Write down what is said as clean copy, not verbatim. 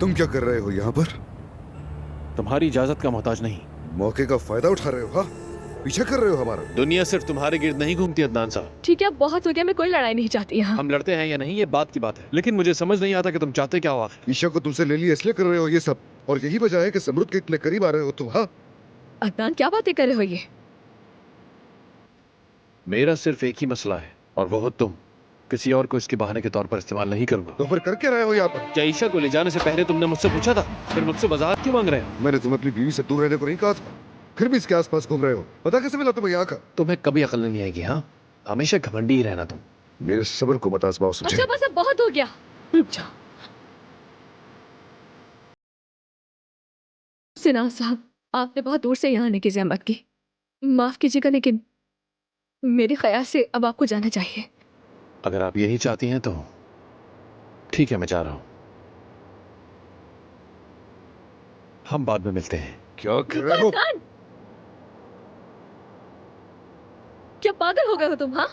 तुम क्या कर रहे हो यहाँ पर? तुम्हारी इजाजत का मोहताज नहीं। मौके का फायदा उठा रहे हो? हाँ, पीछा कर रहे हो हमारा? दुनिया सिर्फ तुम्हारे गिर्द नहीं घूमती अदनान साहब। ठीक है, बहुत हो गया, मैं कोई लड़ाई नहीं चाहती यहाँ। हम लड़ते हैं या नहीं ये बात की बात है, लेकिन मुझे समझ नहीं आता कि तुम चाहते क्या हो आखिर। ईशा को तुमसे ले लिया इसलिए कर रहे हो ये सब, और यही वजह है कि समरुद के इतने करीब आ रहे हो तुम। हाँ, अदनान क्या बातें कर रहे हो ये? मेरा सिर्फ एक ही मसला है और वो हो तुम। किसी और को इसके बहाने के तौर पर इस्तेमाल नहीं करूंगा। तो फिर कर क्या रहे हो यहाँ पर? क्या ईशा को ले जाने से पहले तुमने मुझसे पूछा था? फिर मुझसे वजाहत क्यों मांग रहे हो? मैंने तुम्हें अपनी बीवी से दूर रहने को नहीं कहा था, फिर भी इसके आसपास घूम रहे हो। पता कैसे मिला तुम्हें यहाँ का? तुम्हें कभी अकल नहीं आएगी। हाँ, हमेशा घमंडी ही रहना तुम। मेरे सब्र को मत आजमाओ सुझे। अच्छा बस अब बहुत हो गया, रुक जाओ। सिना साहब, आपने बहुत दूर से यहाँ आने की ज़हमत की, माफ कीजिएगा, लेकिन मेरे ख्याल से अब आपको जाना चाहिए। अगर आप यही चाहती हैं तो ठीक है, मैं जा रहा हूं। हम बाद में मिलते हैं। क्या कर रहे हो? अदनान! क्या पागल हो गए हो तुम? हाँ,